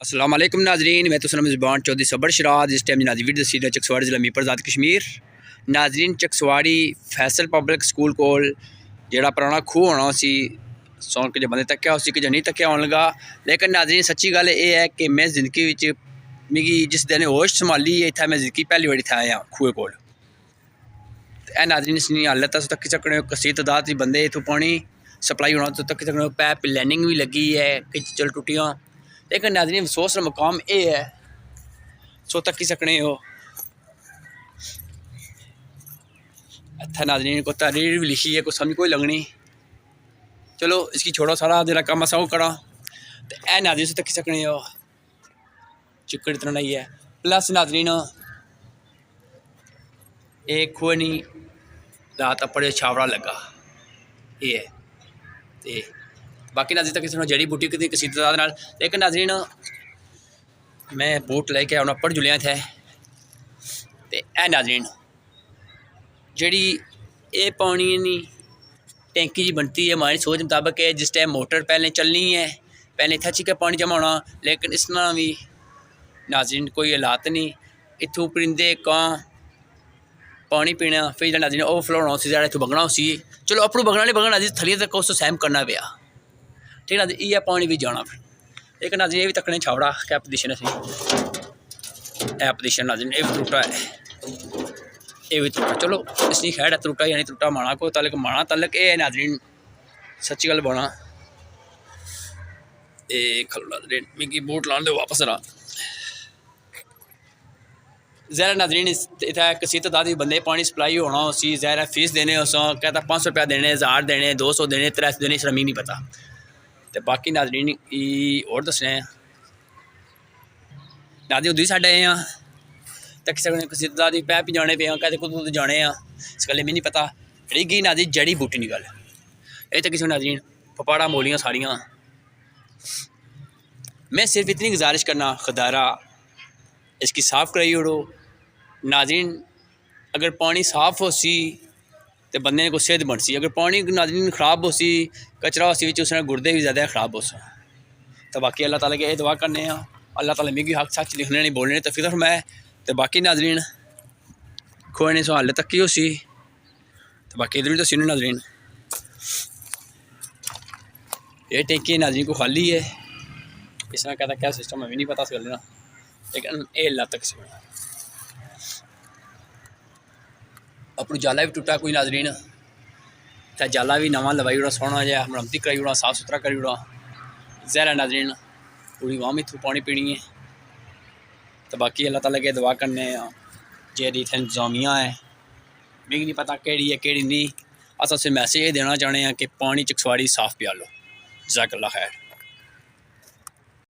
अस्सलाम वालेकुम नाजरीन, मैं तो सनम ज़ुबान चौधरी सबर शराद। इस टाइम नाजी वीर दसी चकसवाड़ी जिला मीरपुर आज़ाद कश्मीर। नाजरीन चकसवाड़ी फैसल पब्लिक स्कूल कोल जेड़ा पुराना खूह होना उसी सौन के जो बंदे तक्या उसी के जो नहीं तक्या होने लगा। लेकिन नाजरीन सच्ची गल ये है कि मैं जिंदगी मिगी जिस दिन होश संभाली है इतना मैं जिंदगी पहली बारी इतना आया खूहे कोल। ए नाजरीन इसकी हालत अस तक्की सकने कसी तादाद बंदे इतों पानी सप्लाई होना तो तक्की सकने। पैप लाइनिंग भी लगी है कि चल टुटियाँ। लेकिन नाजरीन अफसोस का मुकाम ये है सो तक्की सकने हो इतना नाजरीन को तहरीर भी लिखी है कोई समझ कोई लगनी। चलो इसकी छोड़ो सारा जरा कम असा करा तो ए नाजरीन से तक्की सकने हो चिक्कड़ इतना नहीं है। प्लस नाजरीन एक खूह नहीं रात अपने छावड़ा लगा ये है ते बाकी नाजरीन तक किसी जड़ी बूटी की किसी तादाद नाल। लेकिन नाजरीन मैं बूट लेके आना पढ़ जुलिया थे ते ए नाजरीन जड़ी ये पानी नहीं टैंकी जी बनती है हमारी सोच मुताबिक है। जिस टाइम मोटर पहले चलनी है पहले इतना चिका पानी जमा होना। लेकिन इस तरह भी नाजरीन कोई हालात नहीं इतों परिंदे कां पानी पीना फिर जो नाजरीन ओवरफ्लो होना उसी इतों बगना उसी। चलो अपनों बगना नहीं बगना नाजरीन थलियां तक उस सहम करना पाया ठीक है। ये पानी भी जाना फिर लेकिन नाजरीन ये भी तकने छावड़ा क्या पोजीशन है ए पोजीशन नाजरीन ये भी त्रुटा है ये भी त्रुटा। चलो इसकी खैर है त्रुटा यानी त्रुटा माना को तलक माना तलक ये नाजरीन सच्ची गल बना ये खलो नाजरीन मिगी बूट लाने दो वापस रहा ज़ाहिर नाजरीन इतना किसी तादाद बंदे पानी सप्लाई होना उसी ज़ाहिर फीस देने उस कहता 500 रुपया देने 1000 देने 200 देने 300 देने इसका नहीं पता। तो बाकी नाजरीन और दसने नाजरीन उधर साढ़े आए हैं तक सकने किसी तादाद पैप जाने पे कहते कुछ जाने इस गल नहीं पता। रही नाजरीन जड़ी बूटी की गल ये तक किसी नाजरीन पपाड़ा मोलियाँ साड़ियाँ मैं सिर्फ इतनी गुजारिश करना खुदारा इसकी साफ़ कराई ओड़ो नाजरीन। अगर पानी साफ़ हो सी तो बंदे को सेहत बन सी। अगर पानी नाजरीन खराब हो सी कचरा हो सी उसने गुर्दे भी ज़्यादा खराब हो सा। तो बाकी अल्लाह ताला के दुआ करने अल्लाह ताला मिगी हक सच लिखने नहीं बोलने तो फिर मैं तो बाकी नाजरीन खोने सो हाल तक ही हो सी। तो बाकी इधर भी तो सी नाजरीन ये टैंकी नाजरीन को खाली है इस तरह कहता क्या सिस्टम है भी नहीं पता इस गल ना। लेकिन ये अल्लाह तक से अपना जाला भी टुटा कोई नाजरीन तो जाला भी नवा लवाई ओड़ा सोना जहा मरम्मती कराई ओड़ा साफ सुथरा करी ओड़ा। ज़ाहिर नाजरीन पूरी वाम इतों पानी पीनी है। तो बाकी अल्लाह ताला के दुआ करने जेरी इतने इंतजामिया है मिगी नहीं पता केड़ी है केड़ी नहीं। अस मैसेज ये देना चाहते हैं कि पानी चकसवाड़ी साफ पिया लो। जज़ाकल्लाह खैर।